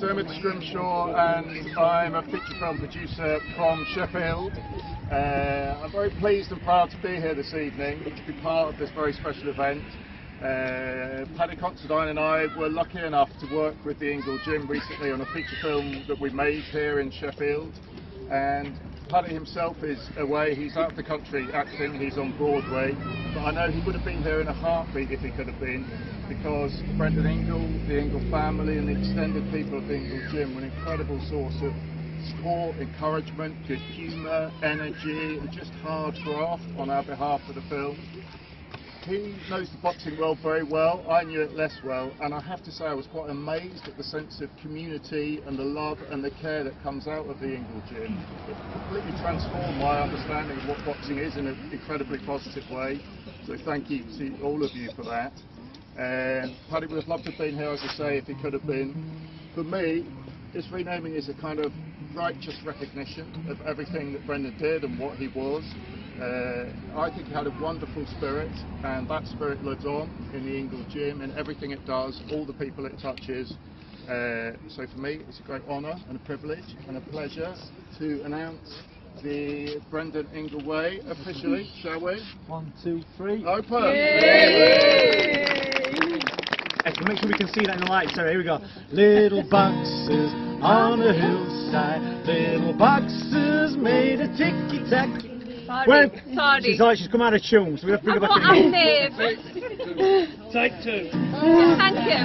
Scrimshaw, and I'm a feature film producer from Sheffield. I'm very pleased and proud to be here this evening to be part of this very special event. Paddy Considine and I were lucky enough to work with the Ingle Gym recently on a feature film that we made here in Sheffield, and Paddy himself is away, he's out of the country acting, he's on Broadway, but I know he would have been here in a heartbeat if he could have been, because Brendan Ingle, the Ingle family and the extended people of the Ingle Gym were an incredible source of support, encouragement, good humour, energy and just hard graft on our behalf for the film. He knows the boxing world very well, I knew it less well, and I have to say I was quite amazed at the sense of community and the love and the care that comes out of the Ingle Gym. It completely transformed my understanding of what boxing is in an incredibly positive way, so thank you to all of you for that. Paddy would have loved to have been here, as I say, if he could have been. For me, this renaming is a kind of righteous recognition of everything that Brendan did and what he was. I think he had a wonderful spirit, and that spirit lives on in the Ingle Gym and everything it does, all the people it touches. So for me, it's a great honour and a privilege and a pleasure to announce the Brendan Ingle Way officially, shall we? 1, 2, 3. Open! Excellent, make sure we can see that in the light. So here we go. Little boxes on a hillside, little boxes made a ticky-tacky. Sorry. She's like she's come out of tune, so we have to bring her back I'm in. nervous. Take 2. Thank you.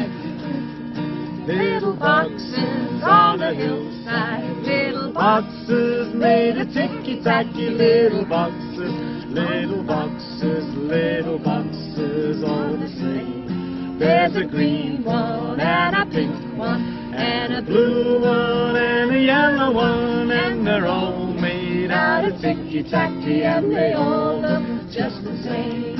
Little boxes on a hillside, little boxes made a ticky-tacky. Little boxes, little boxes, little boxes all the same. There's a green one and a pink one and a blue one and a yellow one, and they're all made out of ticky-tacky, and they all look just the same.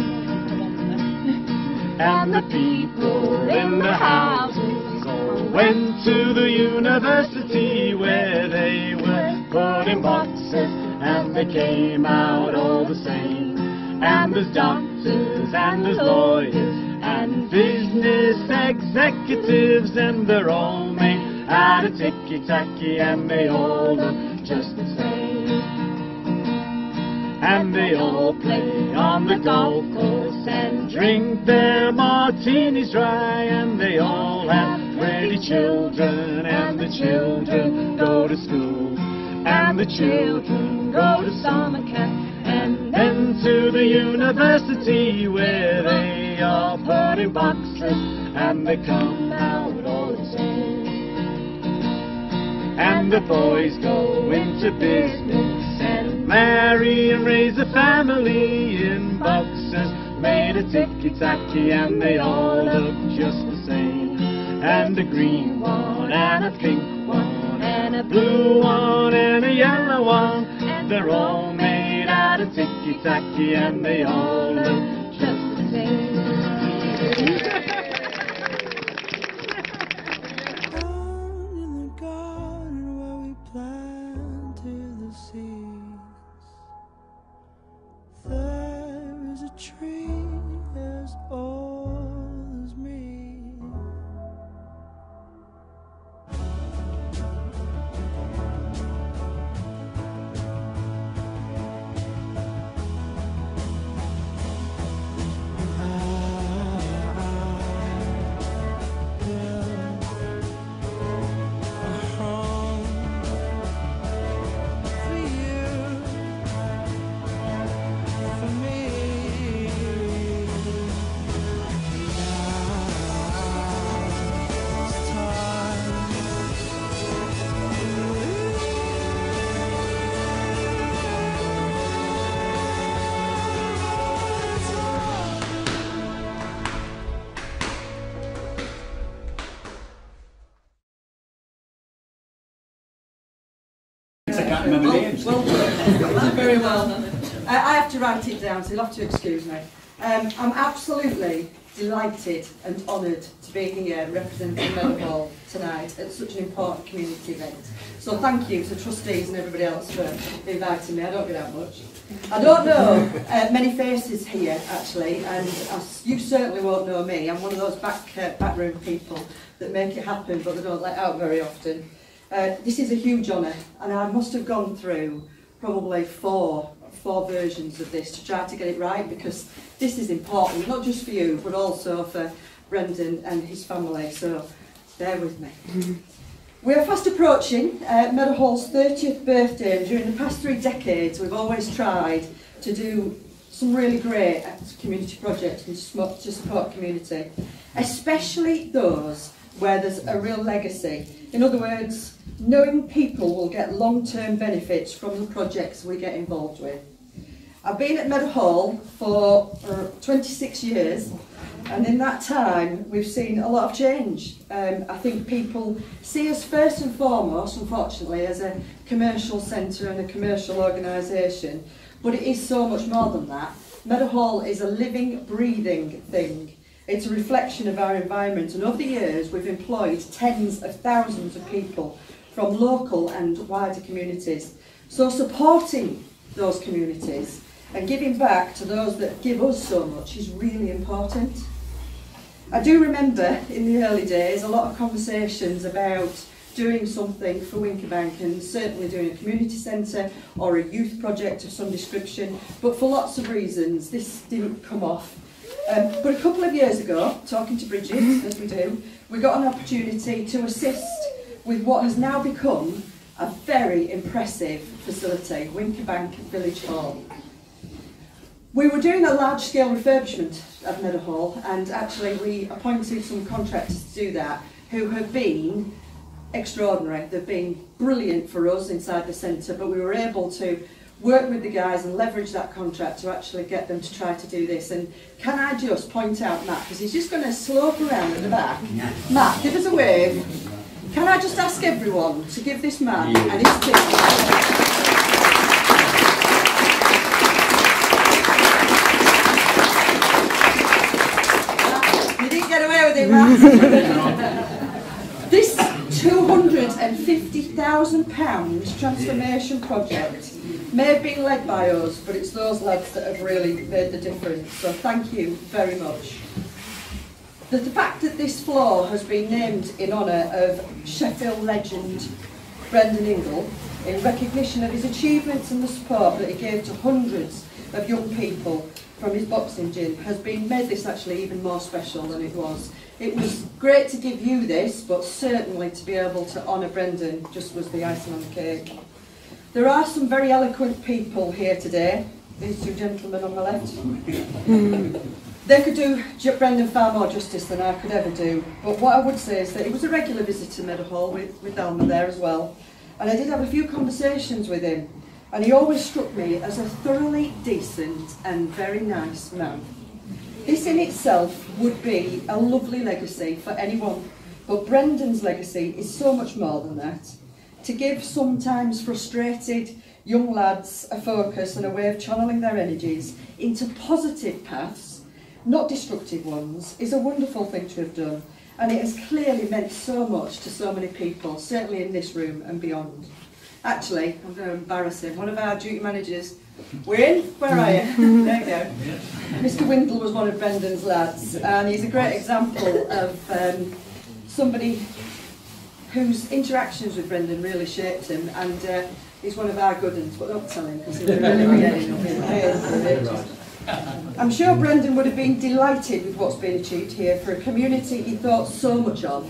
And the people in the houses all went to the university, where they were put in boxes and they came out all the same. And there's doctors and there's lawyers and business executives, and they're all made out of ticky-tacky, and they all look just the same. And they all play on the golf course and drink their martinis dry, and they all have pretty children, and the children go to school, and the children go to summer camp, and then to the university, where they are put in boxes and they come out all the same. And the boys go into business and marry and raise a family in boxes made of ticky-tacky, and they all look just the same. And a green one and a pink one and a blue one and a yellow one, and they're all made out of ticky-tacky, and they all look just the same. In the garden where we planted the seeds, there is a tree as old as me. can't remember names. Well done. Very well done. I have to write it down, so you'll have to excuse me. I'm absolutely delighted and honoured to be here representing Meadowhall tonight at such an important community event. So thank you to trustees and everybody else for inviting me. I don't get out much. I don't know many faces here actually, and you certainly won't know me. I'm one of those backroom people that make it happen but they don't let out very often. This is a huge honour, and I must have gone through probably four versions of this to try to get it right, because this is important, not just for you but also for Brendan and his family, so bear with me. We are fast approaching Meadowhall's 30th birthday, and during the past 3 decades we've always tried to do some really great community projects and to support community, especially those where there's a real legacy. In other words, knowing people will get long-term benefits from the projects we get involved with. I've been at Meadowhall for 26 years, and in that time we've seen a lot of change. I think people see us first and foremost, unfortunately, as a commercial centre and a commercial organisation, but it is so much more than that. Meadowhall is a living, breathing thing. It's a reflection of our environment, and over the years we've employed tens of thousands of people from local and wider communities. So supporting those communities and giving back to those that give us so much is really important. I do remember in the early days a lot of conversations about doing something for Wincobank, and certainly doing a community centre or a youth project of some description, but for lots of reasons this didn't come off. But a couple of years ago, talking to Bridget, as we do, we got an opportunity to assist with what has now become a very impressive facility, Wincobank Village Hall. We were doing a large-scale refurbishment of Meadowhall, and actually we appointed some contractors to do that who have been extraordinary. They've been brilliant for us inside the centre, but we were able to work with the guys and leverage that contract to actually get them to try to do this. And can I just point out Matt, because he's just going to slope around at the back. Matt, give us a wave. Can I just ask everyone to give this man and his team This £250,000 transformation project may have been led by us, but it's those lads that have really made the difference, so thank you very much. The fact that this floor has been named in honour of Sheffield legend Brendan Ingle, in recognition of his achievements and the support that he gave to hundreds of young people from his boxing gym, has made this actually even more special than it was. It was great to give you this, but certainly to be able to honour Brendan just was the icing on the cake. There are some very eloquent people here today, these two gentlemen on the left. They could do Brendan far more justice than I could ever do, but what I would say is that he was a regular visitor to Meadowhall with Alma there as well, and I did have a few conversations with him, and he always struck me as a thoroughly decent and very nice man. This in itself would be a lovely legacy for anyone, but Brendan's legacy is so much more than that. To give sometimes frustrated young lads a focus and a way of channeling their energies into positive paths, not destructive ones, is a wonderful thing to have done, and it has clearly meant so much to so many people, certainly in this room and beyond. Actually, I'm going to embarrass him, one of our duty managers. We're in? Where are you? There you go. Mr. Wingle was one of Brendan's lads, and he's a great example of somebody whose interactions with Brendan really shaped him, and he's one of our good ones, but don't tell him because he'll really be getting up in here. I'm sure Brendan would have been delighted with what's been achieved here for a community he thought so much of,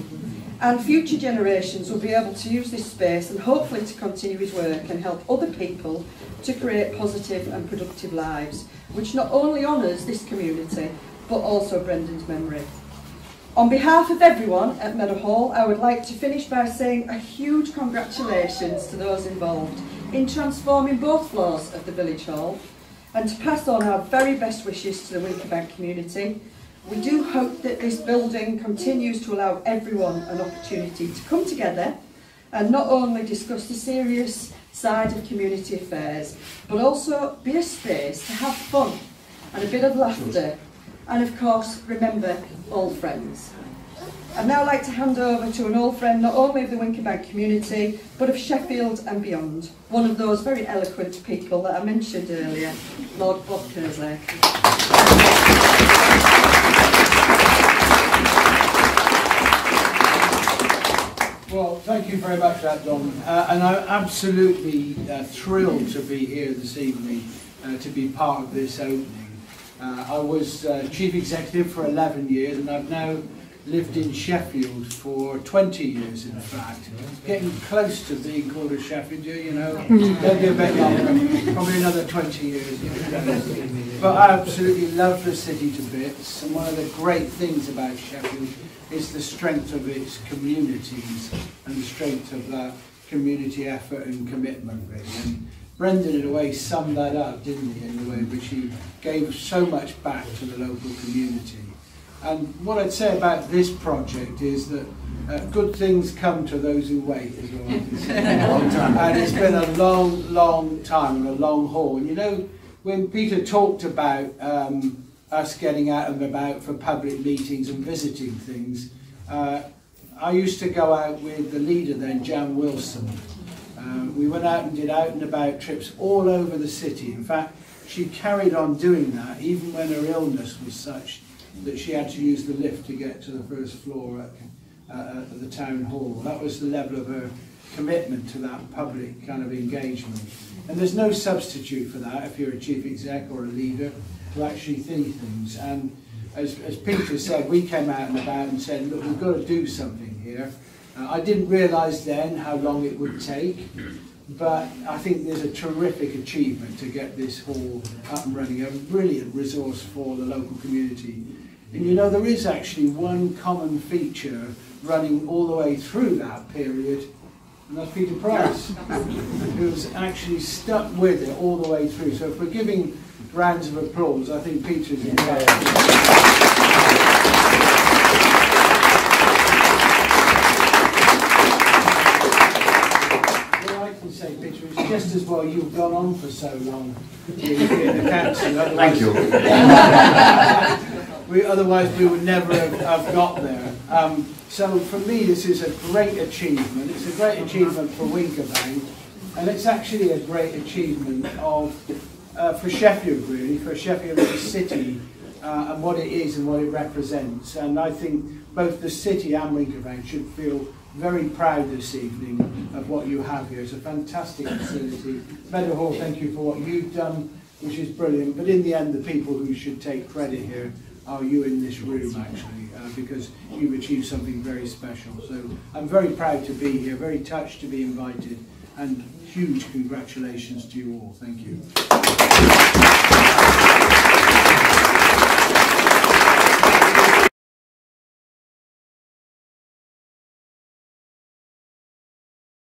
and future generations will be able to use this space and hopefully to continue his work and help other people to create positive and productive lives, which not only honours this community but also Brendan's memory. On behalf of everyone at Meadowhall, I would like to finish by saying a huge congratulations to those involved in transforming both floors of the Village Hall, and to pass on our very best wishes to the Wincobank community. We do hope that this building continues to allow everyone an opportunity to come together and not only discuss the serious side of community affairs, but also be a space to have fun and a bit of laughter, and of course, remember, old friends. I'd now like to hand over to an old friend not only of the Wincobank community, but of Sheffield and beyond. One of those very eloquent people that I mentioned earlier, Lord Bob Kerslake. Well, thank you very much for that, Don. And I'm absolutely thrilled to be here this evening to be part of this opening. I was Chief Executive for 11 years, and I've now lived in Sheffield for 20 years, in fact. Getting close to being called a Sheffielder, you know. Maybe a bit longer, probably another 20 years. But I absolutely love the city to bits, and one of the great things about Sheffield is the strength of its communities and the strength of that community effort and commitment, really. And Brendan, in a way, summed that up, didn't he, in the way in which he gave so much back to the local community. And what I'd say about this project is that good things come to those who wait, is what I can say. And it's been a long, long time and a long haul. And you know, when Peter talked about us getting out and about for public meetings and visiting things, I used to go out with the leader then, Jan Wilson. We went out and did out and about trips all over the city. In fact, she carried on doing that even when her illness was such that she had to use the lift to get to the first floor at the town hall. That was the level of her commitment to that public kind of engagement. And there's no substitute for that if you're a chief exec or a leader to actually see things. And as Peter said, we came out and about and said, look, we've got to do something here. I didn't realise then how long it would take, but I think there's a terrific achievement to get this hall up and running, a brilliant resource for the local community. And you know, there is actually one common feature running all the way through that period, and that's Peter Price, who's actually stuck with it all the way through. So if we're giving rounds of applause, I think Peter's in say, Peter, it's just as well you've gone on for so long in the council. Thank you. Otherwise we would never have got there. So for me this is a great achievement. It's a great achievement for Wincobank, and it's actually a great achievement for Sheffield, really, for Sheffield as a city and what it is and what it represents. And I think both the city and Wincobank should feel very proud this evening of what you have here. It's a fantastic facility. Meadowhall, thank you for what you've done, which is brilliant. But in the end, the people who should take credit here are you in this room, actually, because you've achieved something very special. So I'm very proud to be here, very touched to be invited, and huge congratulations to you all. Thank you.